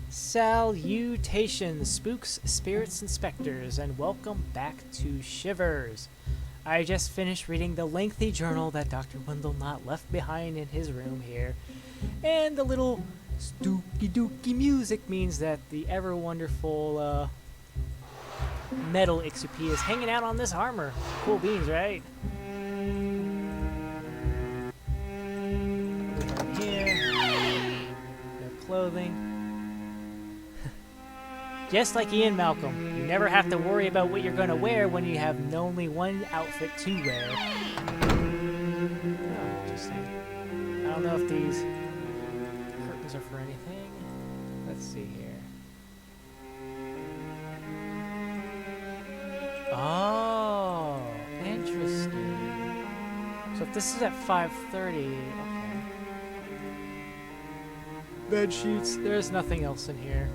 Salutations, spooks, spirits, and specters, and welcome back to Shivers. I just finished reading the lengthy journal that Dr. Wendell left behind in his room here, and the little stooky dooky music means that the ever wonderful metal XUP is hanging out on this armor. Cool beans, right? Here, no clothing. Just like Ian Malcolm, you never have to worry about what you're going to wear when you have only one outfit to wear. Oh, interesting. I don't know if these curtains are for anything. Let's see here. Oh, interesting. So if this is at 5:30, okay. Bed sheets, there's nothing else in here.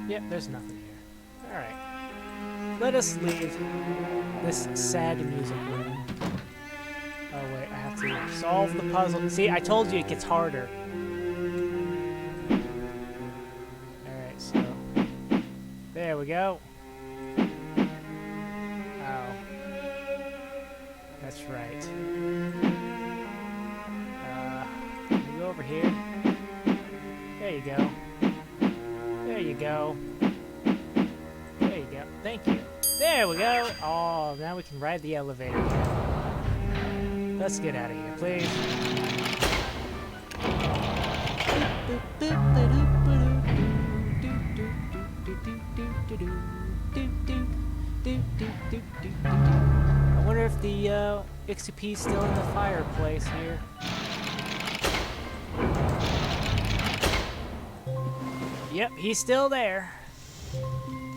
Yep, there's nothing here. Alright. Let us leave this sad music room. Oh wait, I have to solve the puzzle. See, I told you it gets harder. Alright, so... there we go. Oh. That's right. Let me go over here. There you go. There you go. There you go. Thank you. There we go. Oh, now we can ride the elevator. Let's get out of here, please. I wonder if the XUP is still in the fireplace here. Yep, he's still there.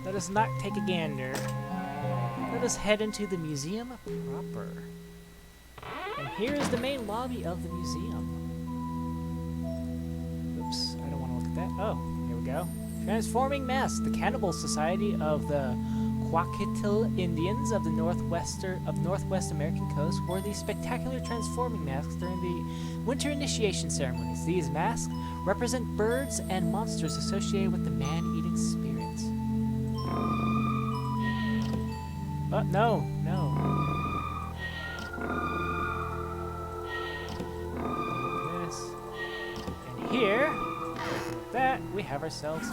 Let us not take a gander. Let us head into the museum proper. And here is the main lobby of the museum. Oops, I don't want to look at that. Oh, here we go. Transforming Mask, the Cannibal Society of the Quaquitl Indians of the Northwest American coast wore these spectacular transforming masks during the winter initiation ceremonies. These masks represent birds and monsters associated with the man-eating spirits. No. This. And here, with that, we have ourselves a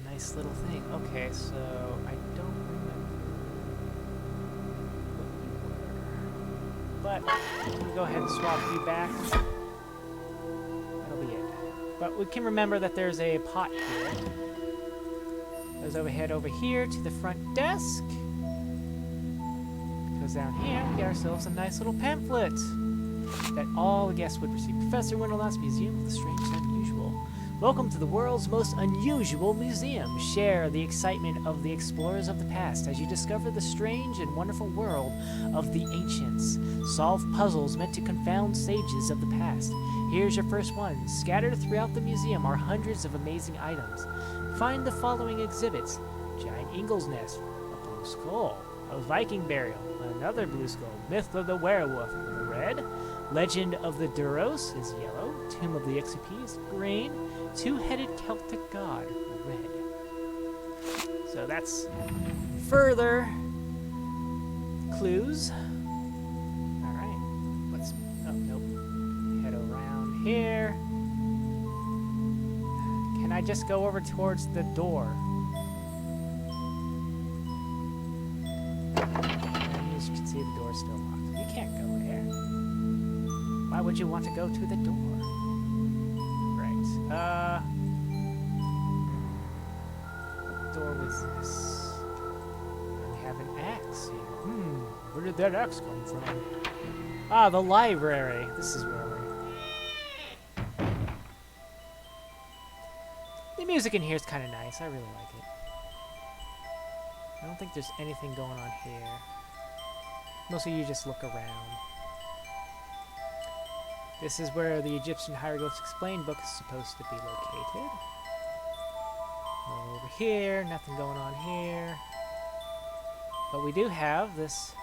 nice little thing. Okay, so I don't remember what you were. But I'm going to go ahead and swap you back. That'll be it. But we can remember that there's a pot here. Let's head over here to the front desk. Goes down here, we get ourselves a nice little pamphlet that all the guests would receive. Professor Wendell's Museum of the Strange and Unusual. Welcome to the world's most unusual museum. Share the excitement of the explorers of the past as you discover the strange and wonderful world of the ancients. Solve puzzles meant to confound sages of the past. Here's your first one. Scattered throughout the museum are hundreds of amazing items. Find the following exhibits. Giant eagle's nest, a blue skull, a Viking burial, another blue skull, myth of the werewolf, red, legend of the Duros is yellow, tomb of the XUP is green, two-headed Celtic god, red. So that's further clues. Alright, let's, oh, nope, head around here. Can I just go over towards the door? And as you can see, the door's still locked. You can't go there. Why would you want to go to the door? Right. What door was this? And we have an axe here. Where did that axe come from? Ah, the library. This is where we're... The music in here is kind of nice. I really like it. I don't think there's anything going on here. Mostly you just look around. This is where the Egyptian Hieroglyphs Explained book is supposed to be located. Over here, nothing going on here. But we do have this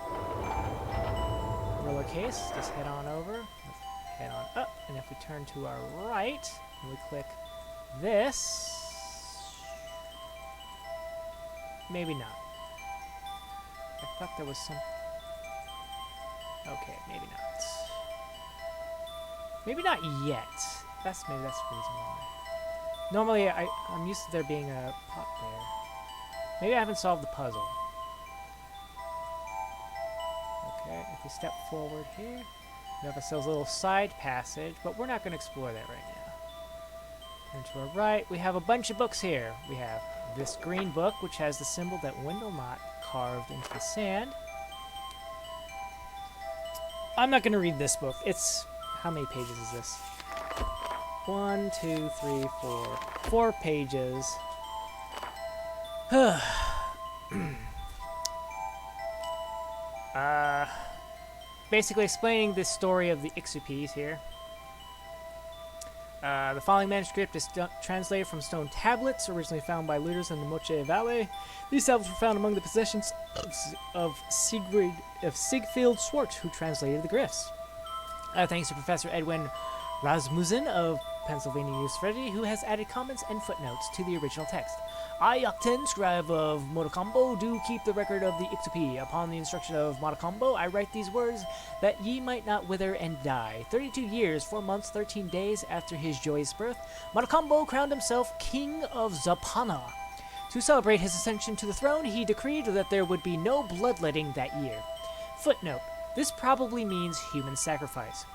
relic case, just head on over. Let's head on up. And if we turn to our right, and we click this... Maybe not. I thought there was some... Okay, maybe not. Maybe not yet. Maybe that's the reason why. Normally, I'm used to there being a pot there. Maybe I haven't solved the puzzle. Okay, if we step forward here, we have ourselves a little side passage, but we're not going to explore that right now. Turn to our right, we have a bunch of books here. We have this green book, which has the symbol that Wendell Knot carved into the sand. I'm not going to read this book. It's... How many pages is this? 1, 2, 3, 4. 4 pages. Basically explaining the story of the Ixupes here. The following manuscript is translated from stone tablets originally found by looters in the Moche Valley. These tablets were found among the possessions of Siegfried Schwartz, who translated the glyphs. Thanks to Professor Edwin Rasmussen of Pennsylvania University, who has added comments and footnotes to the original text. I, Octen, scribe of Motocombo, do keep the record of the Ixupi. Upon the instruction of Motocombo, I write these words, that ye might not wither and die. 32 years, 4 months, 13 days after his joyous birth, Motocombo crowned himself King of Zapana. To celebrate his ascension to the throne, he decreed that there would be no bloodletting that year. Footnote. This probably means human sacrifice.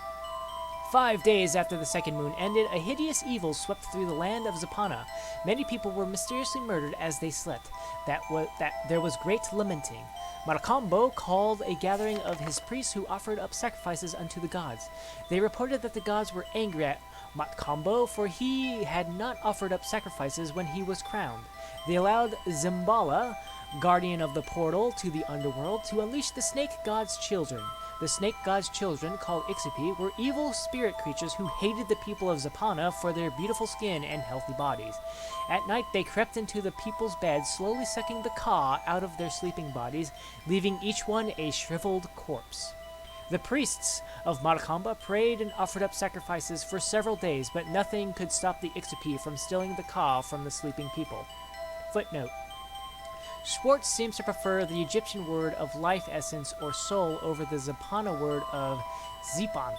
5 days after the second moon ended, a hideous evil swept through the land of Zapana. Many people were mysteriously murdered as they slept. There was great lamenting. Maracambo called a gathering of his priests who offered up sacrifices unto the gods. They reported that the gods were angry at Matcombo, for he had not offered up sacrifices when he was crowned. They allowed Zimbala, guardian of the portal to the underworld, to unleash the snake god's children. The snake god's children, called Ixupi, were evil spirit creatures who hated the people of Zapana for their beautiful skin and healthy bodies. At night, they crept into the people's beds, slowly sucking the ka out of their sleeping bodies, leaving each one a shriveled corpse. The priests of Maracamba prayed and offered up sacrifices for several days, but nothing could stop the Ixupi from stealing the ka from the sleeping people. Footnote. Schwartz seems to prefer the Egyptian word of life essence or soul over the Zapana word of zipan.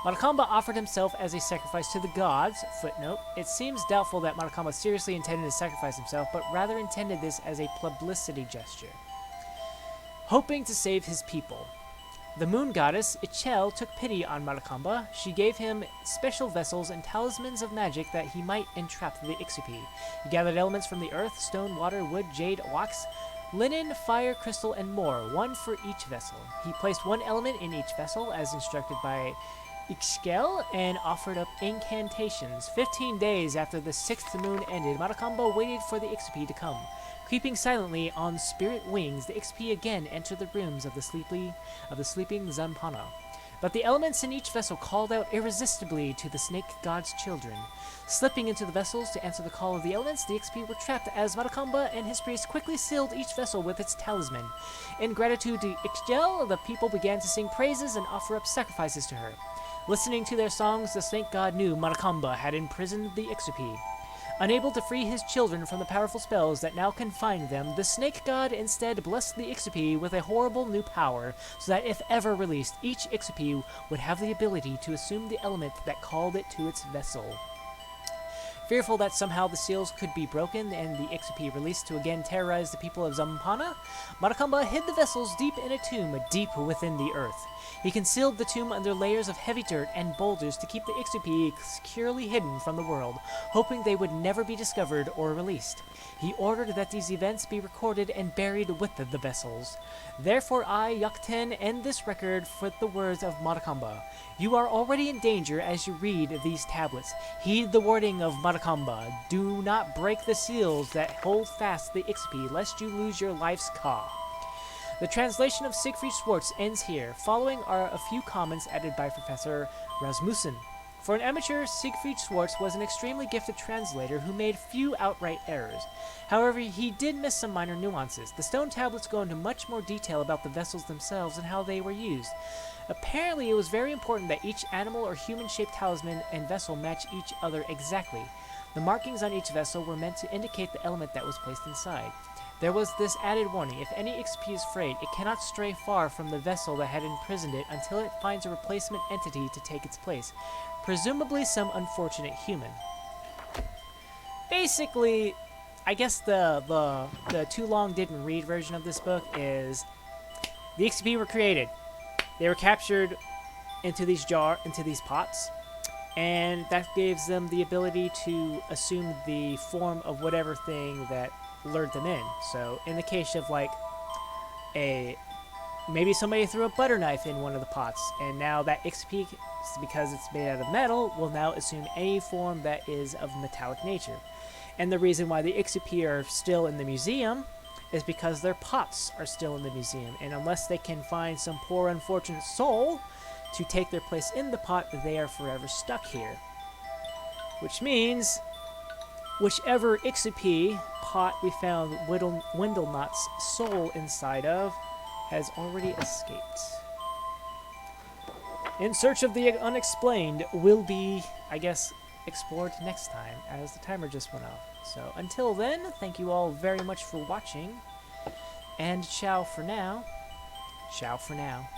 Maracamba offered himself as a sacrifice to the gods. Footnote. It seems doubtful that Maracamba seriously intended to sacrifice himself, but rather intended this as a publicity gesture, hoping to save his people. The moon goddess, Ichel, took pity on Maracamba. She gave him special vessels and talismans of magic that he might entrap the Ixupi. He gathered elements from the earth, stone, water, wood, jade, wax, linen, fire, crystal, and more, one for each vessel. He placed one element in each vessel, as instructed by Ixchel, and offered up incantations. 15 days after the sixth moon ended, Maracamba waited for the Ixupi to come. Creeping silently on spirit wings, the XP again entered the rooms of the sleeping Zampana. But the elements in each vessel called out irresistibly to the snake god's children. Slipping into the vessels to answer the call of the elements, the XP were trapped as Maracamba and his priests quickly sealed each vessel with its talisman. In gratitude to Ixchel, the people began to sing praises and offer up sacrifices to her. Listening to their songs, the snake god knew Maracamba had imprisoned the Ixupi. Unable to free his children from the powerful spells that now confined them, the snake god instead blessed the Ixupi with a horrible new power, so that if ever released, each Ixupi would have the ability to assume the element that called it to its vessel. Fearful that somehow the seals could be broken and the Ixupi released to again terrorize the people of Zampana, Maracamba hid the vessels deep in a tomb deep within the earth. He concealed the tomb under layers of heavy dirt and boulders to keep the Ixupi securely hidden from the world, hoping they would never be discovered or released. He ordered that these events be recorded and buried with the vessels. Therefore I, Yakten, end this record with the words of Maracamba. You are already in danger as you read these tablets. Heed the warning of Maracamba. Do not break the seals that hold fast the Ixupi, lest you lose your life's ka. The translation of Siegfried Schwartz ends here. Following are a few comments added by Professor Rasmussen. For an amateur, Siegfried Schwartz was an extremely gifted translator who made few outright errors. However, he did miss some minor nuances. The stone tablets go into much more detail about the vessels themselves and how they were used. Apparently, it was very important that each animal or human-shaped talisman and vessel match each other exactly. The markings on each vessel were meant to indicate the element that was placed inside. There was this added warning: if any XP is frayed, it cannot stray far from the vessel that had imprisoned it until it finds a replacement entity to take its place, presumably some unfortunate human. Basically, I guess the too long didn't read version of this book is the XP were created. They were captured into these pots, and that gives them the ability to assume the form of whatever thing that lured them in. So in the case of like maybe somebody threw a butter knife in one of the pots, and now that XP, because it's made out of metal, will now assume any form that is of metallic nature. And the reason why the XP are still in the museum is because their pots are still in the museum, and unless they can find some poor unfortunate soul to take their place in the pot, they are forever stuck here. Which means whichever Ixapi pot we found Windlenot's soul inside of has already escaped. In Search of the Unexplained will be, I guess, explored next time, as the timer just went off. So until then, thank you all very much for watching, and ciao for now. Ciao for now.